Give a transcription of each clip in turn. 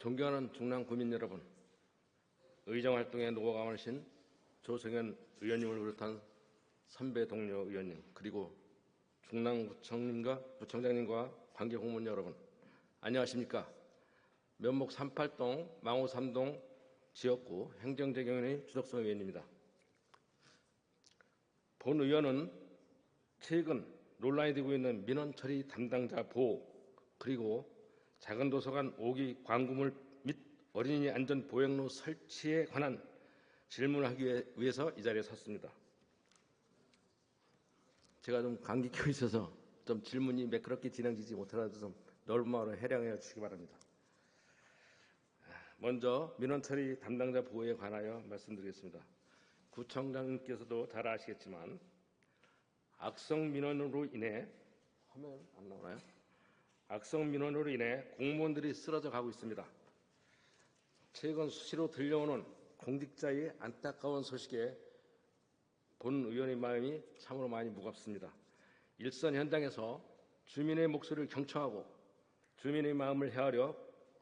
존경하는 중랑 구민 여러분, 의정활동에 노고가 많으신 조성현 의원님을 비롯한 선배 동료 의원님, 그리고 중랑구청장님과 부청장님과 관계 공무원 여러분, 안녕하십니까? 면목 38동 망호 3동 지역구 행정재경위원회 주덕성 의원입니다. 본 의원은 최근 논란이 되고 있는 민원 처리 담당자 보호, 그리고 작은 도서관 5기 광구물 및 어린이 안전 보행로 설치에 관한 질문을 하기 위해서 이 자리에 섰습니다. 제가 좀 감기 껴 있어서 좀 질문이 매끄럽게 진행되지 못하더라도 좀 넓은 마음으로 해량해 주시기 바랍니다. 먼저 민원 처리 담당자 보호에 관하여 말씀드리겠습니다. 구청장님께서도 잘 아시겠지만 악성 민원으로 인해 화면 안 나오나요? 악성 민원으로 인해 공무원들이 쓰러져 가고 있습니다. 최근 수시로 들려오는 공직자의 안타까운 소식에 본 의원의 마음이 참으로 많이 무겁습니다. 일선 현장에서 주민의 목소리를 경청하고 주민의 마음을 헤아려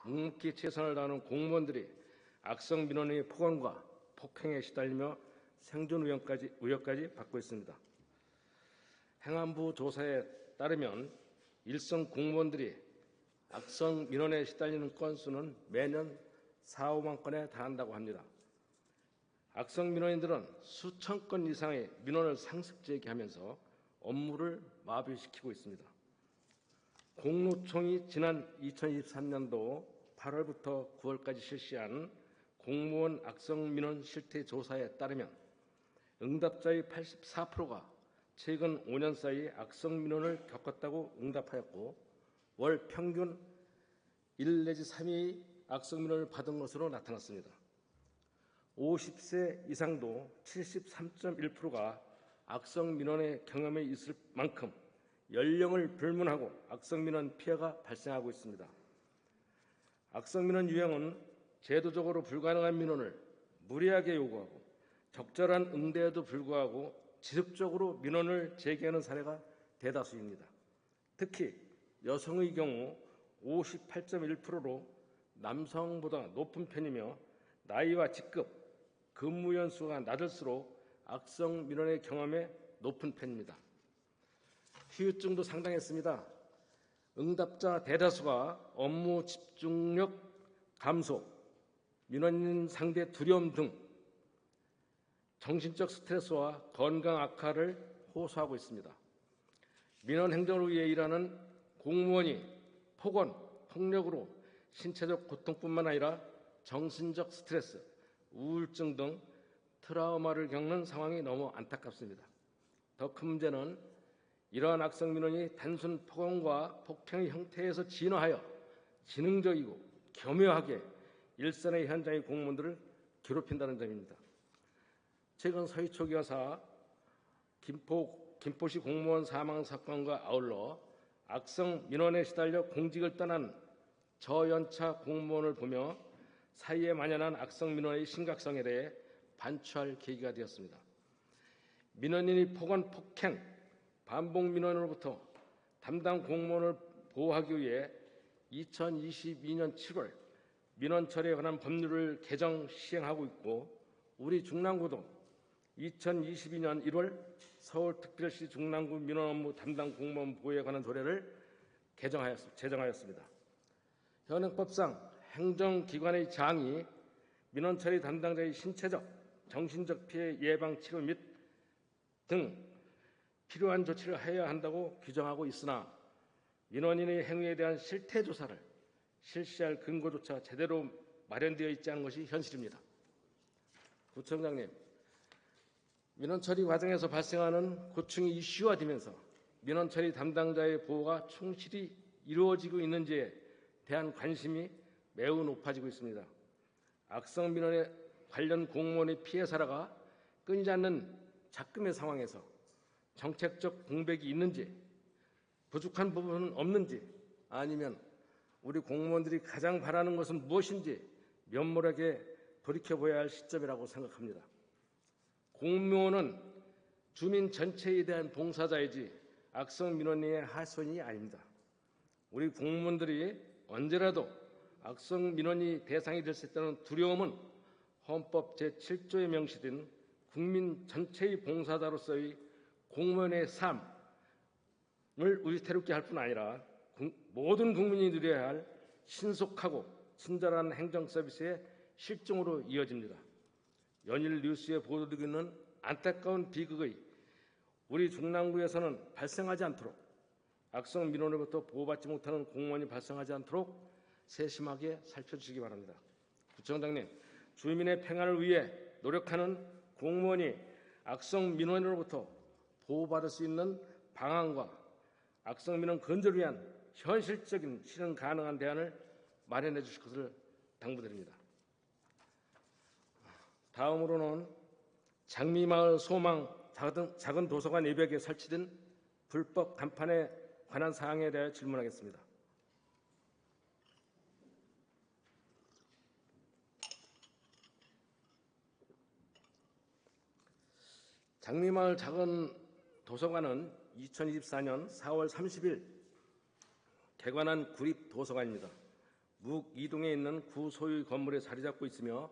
묵묵히 최선을 다하는 공무원들이 악성 민원의 폭언과 폭행에 시달리며 생존 우려까지 받고 있습니다. 행안부 조사에 따르면 일선 공무원들이 악성 민원에 시달리는 건수는 매년 4, 5만 건에 달한다고 합니다. 악성 민원인들은 수천 건 이상의 민원을 상습 제기하면서 업무를 마비시키고 있습니다. 공로총이 지난 2023년도 8월부터 9월까지 실시한 공무원 악성 민원 실태 조사에 따르면 응답자의 84%가 최근 5년 사이 악성 민원을 겪었다고 응답하였고 월 평균 1 내지 3회의 악성 민원을 받은 것으로 나타났습니다. 50세 이상도 73.1%가 악성 민원의 경험이 있을 만큼 연령을 불문하고 악성 민원 피해가 발생하고 있습니다. 악성 민원 유형은 제도적으로 불가능한 민원을 무리하게 요구하고 적절한 응대에도 불구하고 지속적으로 민원을 제기하는 사례가 대다수입니다. 특히 여성의 경우 58.1%로 남성보다 높은 편이며 나이와 직급, 근무 연수가 낮을수록 악성 민원의 경험에 높은 편입니다. 후유증도 상당했습니다. 응답자 대다수가 업무 집중력 감소, 민원인 상대 두려움 등 정신적 스트레스와 건강 악화를 호소하고 있습니다. 민원 행정을 위해 일하는 공무원이 폭언, 폭력으로 신체적 고통뿐만 아니라 정신적 스트레스, 우울증 등 트라우마를 겪는 상황이 너무 안타깝습니다. 더 큰 문제는 이러한 악성 민원이 단순 폭언과 폭행의 형태에서 진화하여 지능적이고 교묘하게 일선의 현장의 공무원들을 괴롭힌다는 점입니다. 최근 서희초 여사 김포시 공무원 사망 사건과 아울러 악성 민원에 시달려 공직을 떠난 저연차 공무원을 보며 사이에 만연한 악성 민원의 심각성에 대해 반추할 계기가 되었습니다. 민원인이 폭언, 폭행, 반복 민원으로부터 담당 공무원을 보호하기 위해 2022년 7월 민원 처리에 관한 법률을 개정 시행하고 있고 우리 중랑구도 2022년 1월 서울특별시 중랑구 민원 업무 담당 공무원 보호에 관한 조례를 제정하였습니다. 현행법상 행정기관의 장이 민원 처리 담당자의 신체적, 정신적 피해 예방 치료 및 등 필요한 조치를 해야 한다고 규정하고 있으나 민원인의 행위에 대한 실태 조사를 실시할 근거조차 제대로 마련되어 있지 않은 것이 현실입니다. 구청장님, 민원 처리 과정에서 발생하는 고충이 이슈화되면서 민원 처리 담당자의 보호가 충실히 이루어지고 있는지에 대한 관심이 매우 높아지고 있습니다. 악성 민원에 관련 공무원의 피해 사례가 끊이지 않는 작금의 상황에서 정책적 공백이 있는지, 부족한 부분은 없는지, 아니면 우리 공무원들이 가장 바라는 것은 무엇인지 면밀하게 돌이켜봐야 할 시점이라고 생각합니다. 공무원은 주민 전체에 대한 봉사자이지 악성 민원인의 하소연이 아닙니다. 우리 공무원들이 언제라도 악성 민원이 대상이 될 수 있다는 두려움은 헌법 제7조에 명시된 국민 전체의 봉사자로서의 공무원의 삶을 위태롭게 할 뿐 아니라 모든 국민이 누려야 할 신속하고 친절한 행정 서비스의 실종으로 이어집니다. 연일 뉴스에 보도되고 있는 안타까운 비극의 우리 중랑구에서는 발생하지 않도록, 악성 민원으로부터 보호받지 못하는 공무원이 발생하지 않도록 세심하게 살펴주시기 바랍니다. 구청장님, 주민의 평안을 위해 노력하는 공무원이 악성 민원으로부터 보호받을 수 있는 방안과 악성 민원 건절을 위한 현실적인 실현 가능한 대안을 마련해 주실 것을 당부드립니다. 다음으로는 장미마을 소망 작은 도서관 200에 설치된 불법 간판에 관한 사항에 대해 질문하겠습니다. 장미마을 작은 도서관은 2024년 4월 30일 개관한 구립도서관입니다. 묵이동에 있는 구소유 건물에 자리 잡고 있으며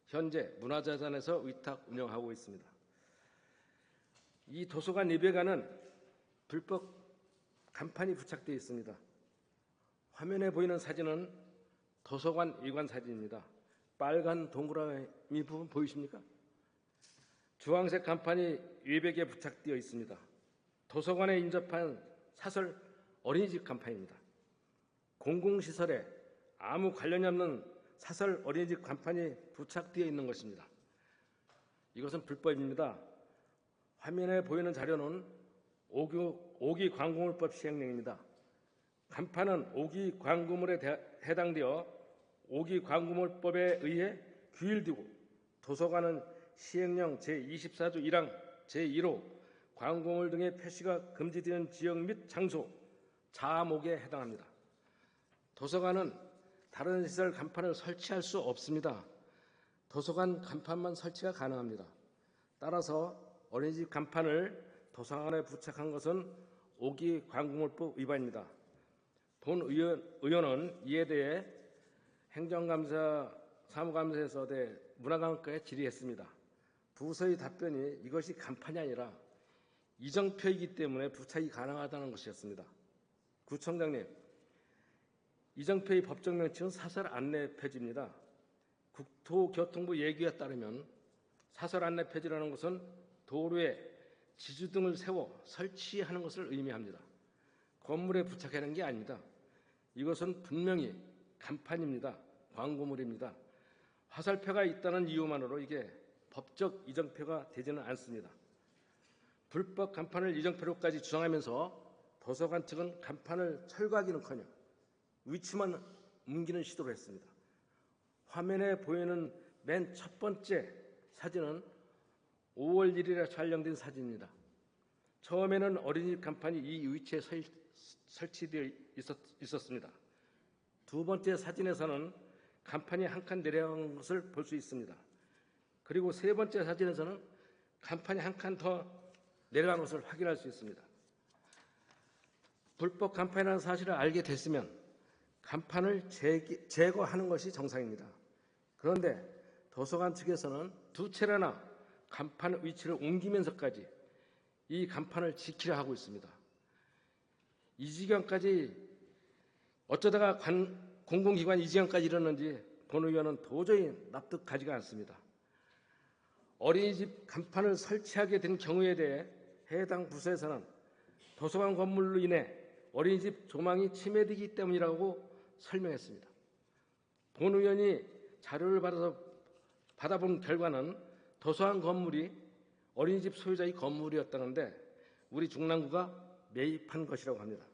현재 문화자산에서 위탁 운영하고 있습니다. 이 도서관 예배관은 불법 간판이 부착되어 있습니다. 화면에 보이는 사진은 도서관 외관 사진입니다. 빨간 동그라미 부분 보이십니까? 주황색 간판이 외벽에 부착되어 있습니다. 도서관에 인접한 사설 어린이집 간판입니다. 공공시설에 아무 관련이 없는 사설 어린이집 간판이 부착되어 있는 것입니다. 이것은 불법입니다. 화면에 보이는 자료는 5기 광고물법 시행령입니다. 간판은 5기 광고물에 해당되어 5기 광고물법에 의해 규율되고 도서관은 시행령 제24조 1항 제1호 광고물 등의 표시가 금지되는 지역 및 장소 자목에 해당합니다. 도서관은 다른 시설 간판을 설치할 수 없습니다. 도서관 간판만 설치가 가능합니다. 따라서 어린이집 간판을 도서관에 부착한 것은 5기 광고물법 위반입니다. 본 의원은 이에 대해 행정감사, 사무감사에서 문화관광과에 질의했습니다. 부서의 답변이 이것이 간판이 아니라 이정표이기 때문에 부착이 가능하다는 것이었습니다. 구청장님, 이정표의 법적 명칭은 사설 안내 표지입니다. 국토교통부 예규에 따르면 사설 안내 표지라는 것은 도로에 지주등을 세워 설치하는 것을 의미합니다. 건물에 부착하는 게 아닙니다. 이것은 분명히 간판입니다. 광고물입니다. 화살표가 있다는 이유만으로 이게 법적 이정표가 되지는 않습니다. 불법 간판을 이정표로까지 주장하면서 도서관 측은 간판을 철거하기는커녕 위치만 옮기는 시도를 했습니다. 화면에 보이는 맨 첫 번째 사진은 5월 1일에 촬영된 사진입니다. 처음에는 어린이집 간판이 이 위치에 설치되어 있었습니다. 두 번째 사진에서는 간판이 한 칸 내려간 것을 볼 수 있습니다. 그리고 세 번째 사진에서는 간판이 한 칸 더 내려간 것을 확인할 수 있습니다. 불법 간판이라는 사실을 알게 됐으면 간판을 제거하는 것이 정상입니다. 그런데 도서관 측에서는 두 차례나 간판 위치를 옮기면서까지 이 간판을 지키려 하고 있습니다. 이 지경까지 어쩌다가 공공기관 이 지경까지 이르는지 본 의원은 도저히 납득하지가 않습니다. 어린이집 간판을 설치하게 된 경우에 대해 해당 부서에서는 도서관 건물로 인해 어린이집 조망이 침해되기 때문이라고 설명했습니다. 본 의원이 자료를 받아본 결과는 도서관 건물이 어린이집 소유자의 건물이었다는데 우리 중랑구가 매입한 것이라고 합니다.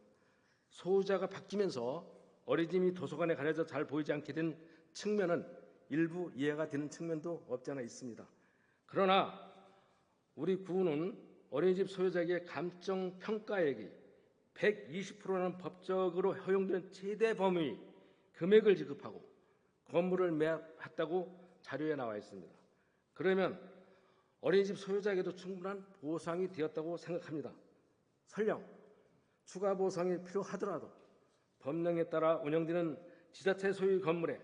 소유자가 바뀌면서 어린이집이 도서관에 가려져 잘 보이지 않게 된 측면은 일부 이해가 되는 측면도 없지 않아 있습니다. 그러나 우리 구는 어린이집 소유자에게 감정평가액이 120%라는 법적으로 허용된 최대 범위 금액을 지급하고 건물을 매입했다고 자료에 나와 있습니다. 그러면 어린이집 소유자에게도 충분한 보상이 되었다고 생각합니다. 설령 추가 보상이 필요하더라도 법령에 따라 운영되는 지자체 소유 건물에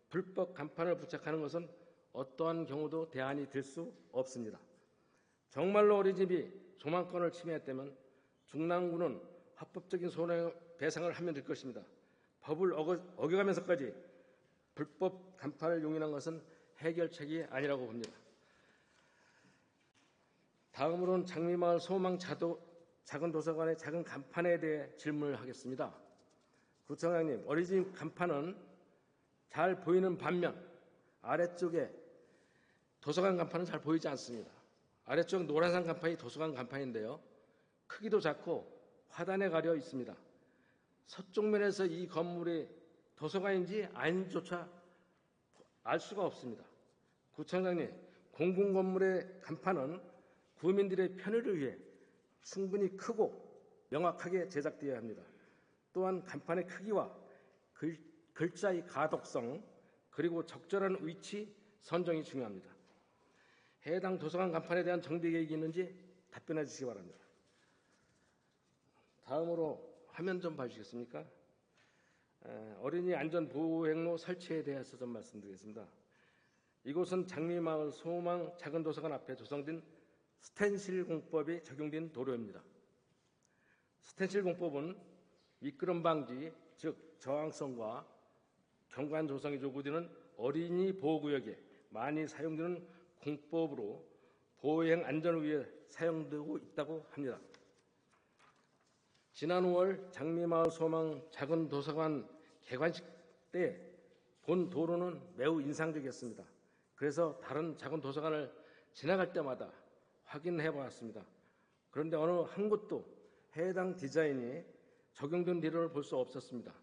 불법 간판을 부착하는 것은 어떠한 경우도 대안이 될 수 없습니다. 정말로 어린이집이 조망권을 침해했다면 중랑구는 합법적인 손해배상을 하면 될 것입니다. 법을 어겨가면서까지 불법 간판을 용인한 것은 해결책이 아니라고 봅니다. 다음으로는 장미마을 소망 작은 도서관의 작은 간판에 대해 질문을 하겠습니다. 구청장님, 어린이집 간판은 잘 보이는 반면 아래쪽에 도서관 간판은 잘 보이지 않습니다. 아래쪽 노란색 간판이 도서관 간판인데요. 크기도 작고 화단에 가려 있습니다. 서쪽 면에서 이 건물이 도서관인지 아닌지조차 알 수가 없습니다. 구청장님, 공공건물의 간판은 구민들의 편의를 위해 충분히 크고 명확하게 제작되어야 합니다. 또한 간판의 크기와 글자의 가독성 그리고 적절한 위치 선정이 중요합니다. 해당 도서관 간판에 대한 정비 계획이 있는지 답변해 주시기 바랍니다. 다음으로 화면 좀 봐주시겠습니까? 어린이 안전보호행로 설치에 대해서 좀 말씀드리겠습니다. 이곳은 장미마을 소망 작은 도서관 앞에 조성된 스텐실 공법이 적용된 도로입니다. 스텐실 공법은 미끄럼 방지, 즉 저항성과 경관 조성이 요구되는 어린이 보호구역에 많이 사용되는 공법으로 보호행 안전을 위해 사용되고 있다고 합니다. 지난 5월 장미마을 소망 작은 도서관 개관식 때 본 도로는 매우 인상적이었습니다. 그래서 다른 작은 도서관을 지나갈 때마다 확인해 보았습니다. 그런데 어느 한 곳도 해당 디자인이 적용된 도로를 볼 수 없었습니다.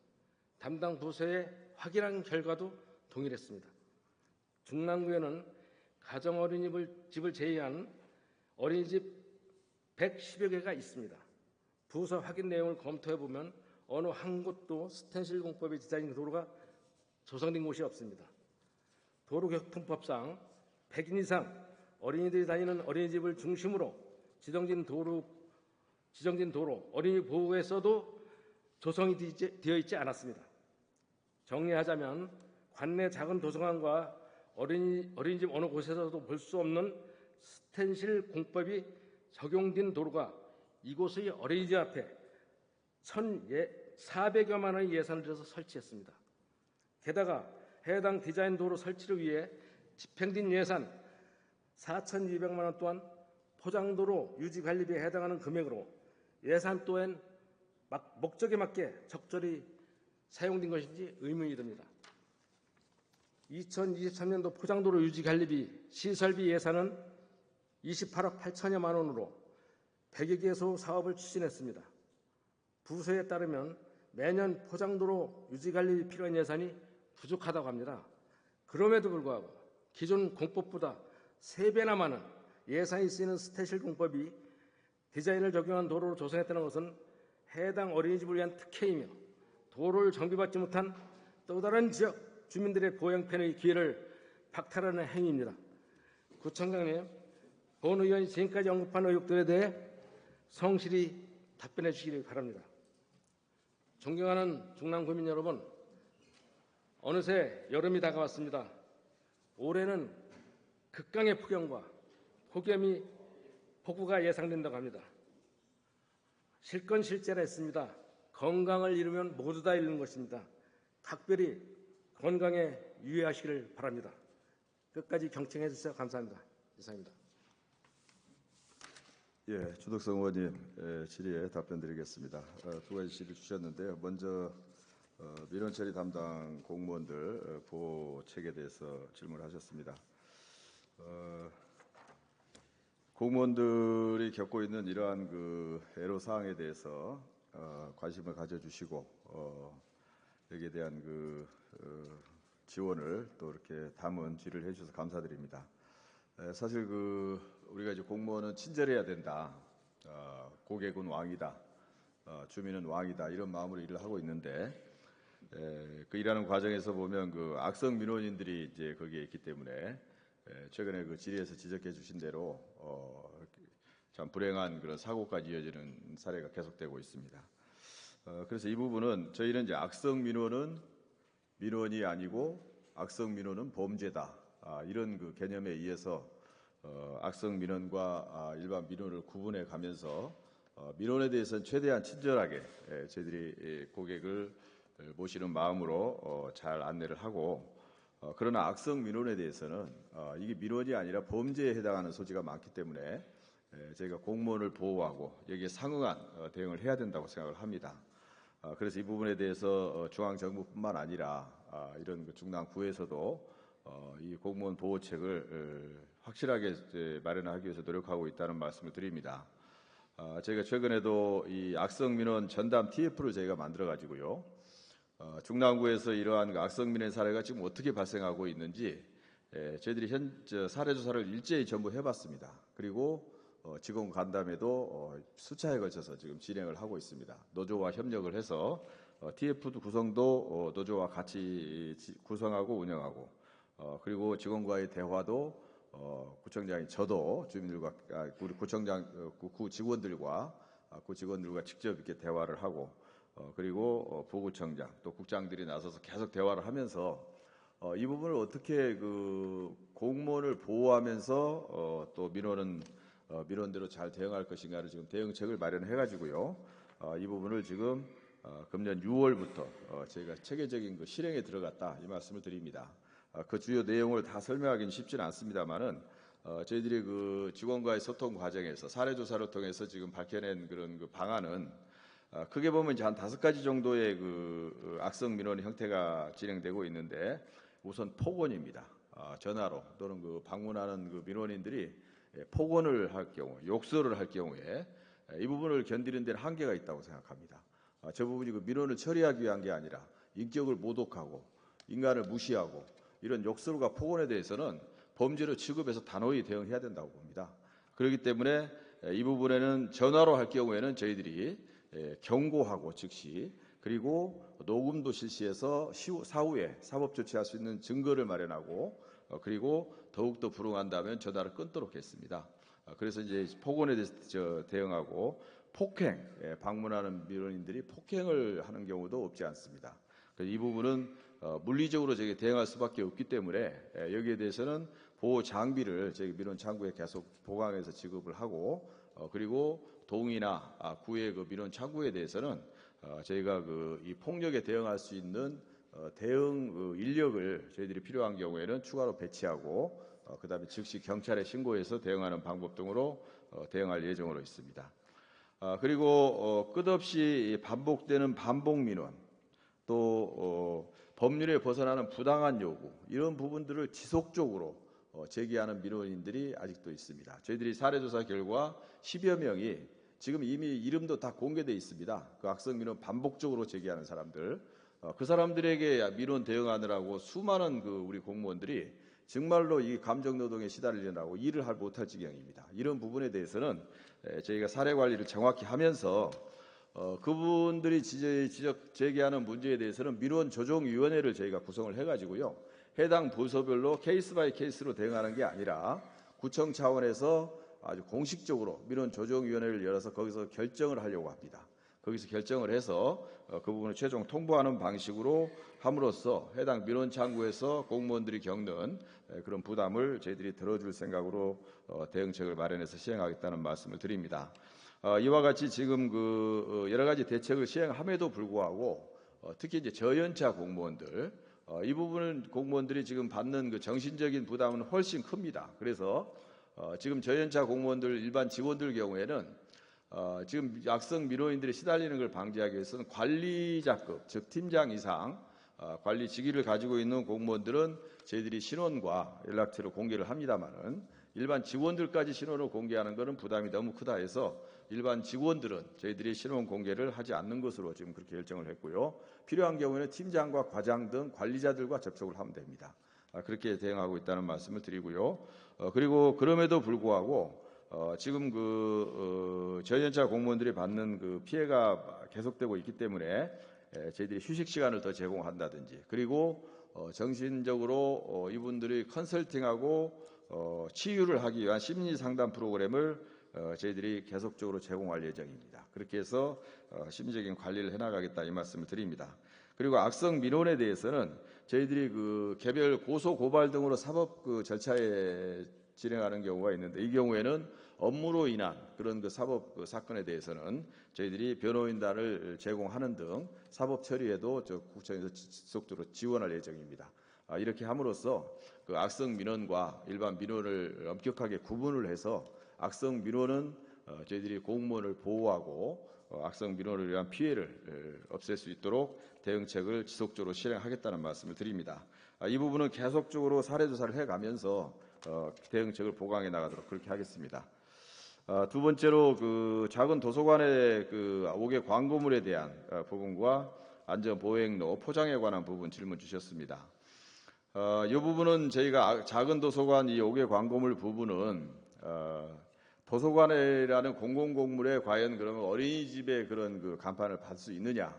담당 부서에 확인한 결과도 동일했습니다. 중랑구에는 가정 어린이집을 제외한 어린이집 110여 개가 있습니다. 부서 확인 내용을 검토해 보면 어느 한 곳도 스텐실 공법의 디자인 도로가 조성된 곳이 없습니다. 도로교통법상 100인 이상 어린이들이 다니는 어린이집을 중심으로 지정된 도로 어린이 보호에서도 조성이 되어 있지 않았습니다. 정리하자면 관내 작은 도서관과 어린이집 어느 곳에서도 볼 수 없는 스텐실 공법이 적용된 도로가 이곳의 어린이집 앞에 1,400여만 원의 예산을 들여서 설치했습니다. 게다가 해당 디자인 도로 설치를 위해 집행된 예산 4,200만 원 또한 포장도로 유지관리비에 해당하는 금액으로 예산 또한 목적에 맞게 적절히 사용된 것인지 의문이 듭니다. 2023년도 포장도로 유지관리비 시설비 예산은 28억 8천여만 원으로 100여 개소 사업을 추진했습니다. 부서에 따르면 매년 포장도로 유지관리비 필요한 예산이 부족하다고 합니다. 그럼에도 불구하고 기존 공법보다 3배나 많은 예산이 쓰이는 스텐실 공법이 디자인을 적용한 도로를 조성했다는 것은 해당 어린이집을 위한 특혜이며 도로를 정비받지 못한 또 다른 지역 주민들의 보행편의 기회를 박탈하는 행위입니다. 구청장님, 본 의원이 지금까지 언급한 의혹들에 대해 성실히 답변해 주시기 바랍니다. 존경하는 중랑구민 여러분, 어느새 여름이 다가왔습니다. 올해는 극강의 폭염과 폭우가 예상된다고 합니다. 실건실제라 했습니다. 건강을 잃으면 모두 다 잃는 것입니다. 각별히 건강에 유의하시길 바랍니다. 끝까지 경청해 주셔서 감사합니다. 이상입니다. 예, 주덕성 의원님 질의에 답변드리겠습니다. 두 가지 질의 주셨는데요. 먼저 민원 처리 담당 공무원들 보호 체계에 대해서 질문하셨습니다. 공무원들이 겪고 있는 이러한 애로 사항에 대해서 관심을 가져주시고 여기에 대한 지원을 또 이렇게 담은 질의를 해주셔서 감사드립니다. 사실 우리가 이제 공무원은 친절해야 된다. 고객은 왕이다. 주민은 왕이다. 이런 마음으로 일을 하고 있는데 일하는 과정에서 보면 악성 민원인들이 이제 거기에 있기 때문에 최근에 질의에서 지적해 주신 대로 참 불행한 그런 사고까지 이어지는 사례가 계속되고 있습니다. 그래서 이 부분은 저희는 이제 악성 민원은 민원이 아니고 악성 민원은 범죄다. 이런 그 개념에 의해서 악성 민원과 일반 민원을 구분해 가면서 민원에 대해서는 최대한 친절하게 저희들이 고객을 모시는 마음으로 잘 안내를 하고, 그러나 악성 민원에 대해서는 이게 민원이 아니라 범죄에 해당하는 소지가 많기 때문에 저희가 공무원을 보호하고 여기에 상응한 대응을 해야 된다고 생각을 합니다. 그래서 이 부분에 대해서 중앙정부뿐만 아니라 이런 그 중랑구에서도 이 공무원 보호책을 확실하게 마련하기 위해서 노력하고 있다는 말씀을 드립니다. 저희가 최근에도 이 악성 민원 전담 TF를 저희가 만들어 가지고요. 중랑구에서 이러한 악성 민원 사례가 지금 어떻게 발생하고 있는지 저희들이 사례 조사를 일제히 전부 해봤습니다. 그리고 직원 간담회도 수차에 걸쳐서 지금 진행을 하고 있습니다. 노조와 협력을 해서 TF 구성도 노조와 같이 구성하고 운영하고, 그리고 직원과의 대화도 구청장이 저도 주민들과 우리 구청장 구 직원들과 직접 이렇게 대화를 하고, 그리고 부구청장 또 국장들이 나서서 계속 대화를 하면서 이 부분을 어떻게 그 공무원을 보호하면서 또 민원대로 잘 대응할 것인가를 지금 대응책을 마련해 가지고요. 이 부분을 지금 금년 6월부터 저희가 체계적인 그 실행에 들어갔다 이 말씀을 드립니다. 그 주요 내용을 다 설명하기는 쉽지는 않습니다만은 저희들이 그 직원과의 소통 과정에서 사례 조사를 통해서 지금 밝혀낸 그런 그 방안은 크게 보면 이제 한 5가지 정도의 그 악성 민원 형태가 진행되고 있는데, 우선 폭언입니다. 전화로 또는 그 방문하는 그 민원인들이 폭언을 할 경우, 욕설을 할 경우에 이 부분을 견디는 데는 한계가 있다고 생각합니다. 저 부분이 그 민원을 처리하기 위한 게 아니라 인격을 모독하고 인간을 무시하고 이런 욕설과 폭언에 대해서는 범죄로 취급해서 단호히 대응해야 된다고 봅니다. 그렇기 때문에 이 부분에는 전화로 할 경우에는 저희들이 경고하고 즉시, 그리고 녹음도 실시해서 사후에 사법 조치할 수 있는 증거를 마련하고, 그리고 더욱더 불응한다면 전화를 끊도록 했습니다. 그래서 이제 폭언에 대해서 대응하고, 폭행, 방문하는 민원인들이 폭행을 하는 경우도 없지 않습니다. 이 부분은 물리적으로 저희 대응할 수밖에 없기 때문에 여기에 대해서는 보호 장비를 저희 민원 창구에 계속 보강해서 지급을 하고, 그리고 동이나 구의 그 민원 창구에 대해서는 저희가 그 이 폭력에 대응할 수 있는 대응 인력을 저희들이 필요한 경우에는 추가로 배치하고, 그다음에 즉시 경찰에 신고해서 대응하는 방법 등으로 대응할 예정으로 있습니다. 그리고 끝없이 반복되는 반복 민원, 또 법률에 벗어나는 부당한 요구, 이런 부분들을 지속적으로 제기하는 민원인들이 아직도 있습니다. 저희들이 사례조사 결과 10여 명이 지금 이미 이름도 다 공개되어 있습니다. 그 악성 민원 반복적으로 제기하는 사람들, 그 사람들에게 민원 대응하느라고 수많은 그 우리 공무원들이 정말로 이 감정노동에 시달리느라고 일을 못할 지경입니다. 이런 부분에 대해서는 저희가 사례 관리를 정확히 하면서 그분들이 제기하는 문제에 대해서는 민원 조정위원회를 저희가 구성을 해가지고요, 해당 부서별로 케이스 바이 케이스로 대응하는 게 아니라 구청 차원에서 아주 공식적으로 민원 조정위원회를 열어서 거기서 결정을 하려고 합니다. 거기서 결정을 해서 그 부분을 최종 통보하는 방식으로 함으로써 해당 민원 창구에서 공무원들이 겪는 그런 부담을 저희들이 들어줄 생각으로 대응책을 마련해서 시행하겠다는 말씀을 드립니다. 이와 같이 지금 그 여러 가지 대책을 시행함에도 불구하고 특히 이제 저연차 공무원들, 이 부분은 공무원들이 지금 받는 그 정신적인 부담은 훨씬 큽니다. 그래서 지금 저연차 공무원들 일반 직원들 경우에는 지금 악성 민원인들이 시달리는 걸 방지하기 위해서는 관리자급, 즉 팀장 이상 관리 직위를 가지고 있는 공무원들은 저희들이 신원과 연락처를 공개를 합니다만은, 일반 직원들까지 신원을 공개하는 것은 부담이 너무 크다 해서 일반 직원들은 저희들이 신원 공개를 하지 않는 것으로 지금 그렇게 결정을 했고요. 필요한 경우에는 팀장과 과장 등 관리자들과 접촉을 하면 됩니다. 그렇게 대응하고 있다는 말씀을 드리고요. 그리고 그럼에도 불구하고 지금 그 저연차 공무원들이 받는 그 피해가 계속되고 있기 때문에 저희들이 휴식 시간을 더 제공한다든지, 그리고 정신적으로 이분들이 컨설팅하고 치유를 하기 위한 심리 상담 프로그램을 저희들이 계속적으로 제공할 예정입니다. 그렇게 해서 심리적인 관리를 해나가겠다 이 말씀을 드립니다. 그리고 악성 민원에 대해서는 저희들이 그 개별 고소 고발 등으로 사법 그 절차에 진행하는 경우가 있는데, 이 경우에는 업무로 인한 그런 그 사법 그 사건에 대해서는 저희들이 변호인단을 제공하는 등 사법 처리에도 구청에서 지속적으로 지원할 예정입니다. 이렇게 함으로써 그 악성 민원과 일반 민원을 엄격하게 구분을 해서 악성 민원은 저희들이 공무원을 보호하고 악성 민원을 위한 피해를 없앨 수 있도록 대응책을 지속적으로 실행하겠다는 말씀을 드립니다. 이 부분은 계속적으로 사례 조사를 해가면서 대응책을 보강해 나가도록 그렇게 하겠습니다. 두 번째로 그 작은 도서관의 그 5개 광고물에 대한 부분과 안전 보행로 포장에 관한 부분 질문 주셨습니다. 이 부분은 저희가 작은 도서관 이 5개 광고물 부분은 도서관이라는 공공공물에 과연 그러면 어린이집의 그런 그 간판을 받을 수 있느냐,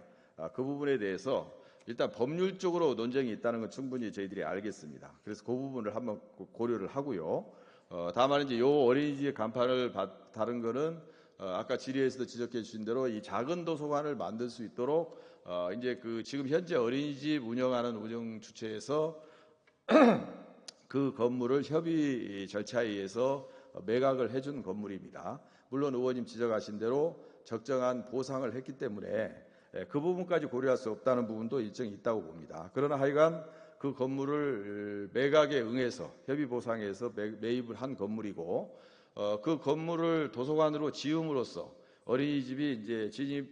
그 부분에 대해서 일단 법률적으로 논쟁이 있다는 건 충분히 저희들이 알겠습니다. 그래서 그 부분을 한번 고려를 하고요. 다만 이제 요 어린이집 간판을 다른 거는 아까 질의에서도 지적해 주신 대로 이 작은 도서관을 만들 수 있도록 이제 그 지금 현재 어린이집 운영하는 운영 주체에서 그 건물을 협의 절차에 의해서 매각을 해준 건물입니다. 물론 의원님 지적하신 대로 적정한 보상을 했기 때문에 그 부분까지 고려할 수 없다는 부분도 일정이 있다고 봅니다. 그러나 하여간 그 건물을 매각에 응해서 협의 보상에서 매입을 한 건물이고, 그 건물을 도서관으로 지음으로써 어린이집이 이제 진입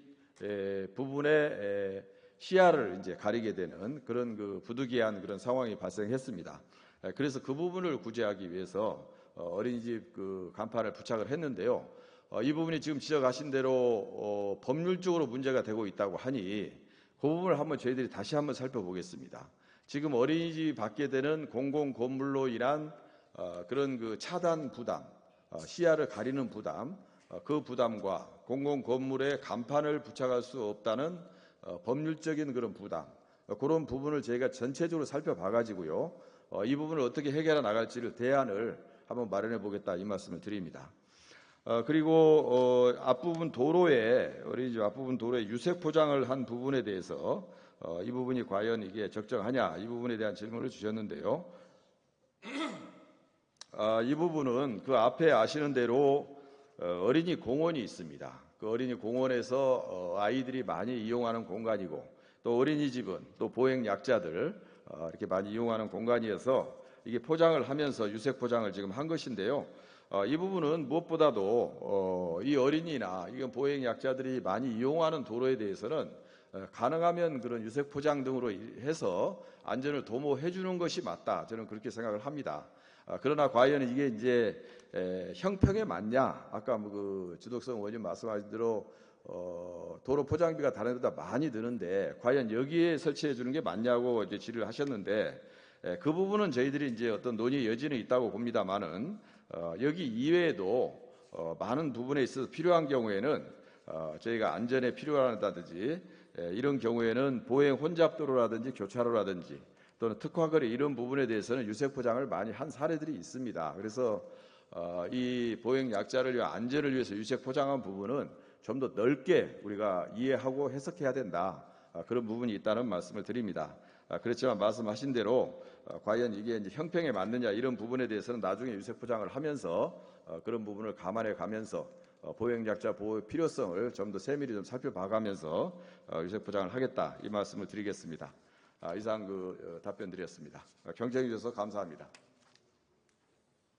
부분에 시야를 이제 가리게 되는 그런 그 부득이한 그런 상황이 발생했습니다. 그래서 그 부분을 구제하기 위해서 어린이집 그 간판을 부착을 했는데요. 이 부분이 지금 지적하신 대로 법률적으로 문제가 되고 있다고 하니 그 부분을 한번 저희들이 다시 한번 살펴보겠습니다. 지금 어린이집이 받게 되는 공공 건물로 인한 그런 그 차단 부담, 시야를 가리는 부담, 그 부담과 공공 건물에 간판을 부착할 수 없다는 법률적인 그런 부담, 그런 부분을 저희가 전체적으로 살펴봐 가지고요. 이 부분을 어떻게 해결해 나갈지를 대안을 한번 마련해 보겠다 이 말씀을 드립니다. 그리고 앞부분 도로에 어린이집 앞부분 도로에 유색 포장을 한 부분에 대해서 이 부분이 과연 이게 적정하냐 이 부분에 대한 질문을 주셨는데요. 이 부분은 그 앞에 아시는 대로 어린이 공원이 있습니다. 그 어린이 공원에서 아이들이 많이 이용하는 공간이고, 또 어린이집은 또 보행 약자들 이렇게 많이 이용하는 공간이어서 이게 포장을 하면서 유색 포장을 지금 한 것인데요. 이 부분은 무엇보다도 이 어린이나 이건 보행 약자들이 많이 이용하는 도로에 대해서는 가능하면 그런 유색 포장 등으로 해서 안전을 도모해 주는 것이 맞다. 저는 그렇게 생각을 합니다. 그러나 과연 이게 이제 형평에 맞냐? 아까 그 주덕성 의원님 말씀하신 대로 도로 포장비가 다른 데보다 많이 드는데 과연 여기에 설치해 주는 게 맞냐고 이제 질의를 하셨는데, 그 부분은 저희들이 이제 어떤 논의 여지는 있다고 봅니다만은 여기 이외에도 많은 부분에 있어서 필요한 경우에는 저희가 안전에 필요하다든지 이런 경우에는 보행 혼잡도로라든지 교차로라든지 또는 특화거리 이런 부분에 대해서는 유색 포장을 많이 한 사례들이 있습니다. 그래서 이 보행 약자를 위한 안전을 위해서 유색 포장한 부분은 좀 더 넓게 우리가 이해하고 해석해야 된다. 그런 부분이 있다는 말씀을 드립니다. 그렇지만 말씀하신 대로 과연 이게 이제 형평에 맞느냐 이런 부분에 대해서는 나중에 유색 포장을 하면서 그런 부분을 감안해 가면서 보행 약자 보호의 필요성을 좀 더 세밀히 좀 살펴봐가면서 유색 포장을 하겠다 이 말씀을 드리겠습니다. 이상 그 답변 드렸습니다. 경청해 주셔서 감사합니다.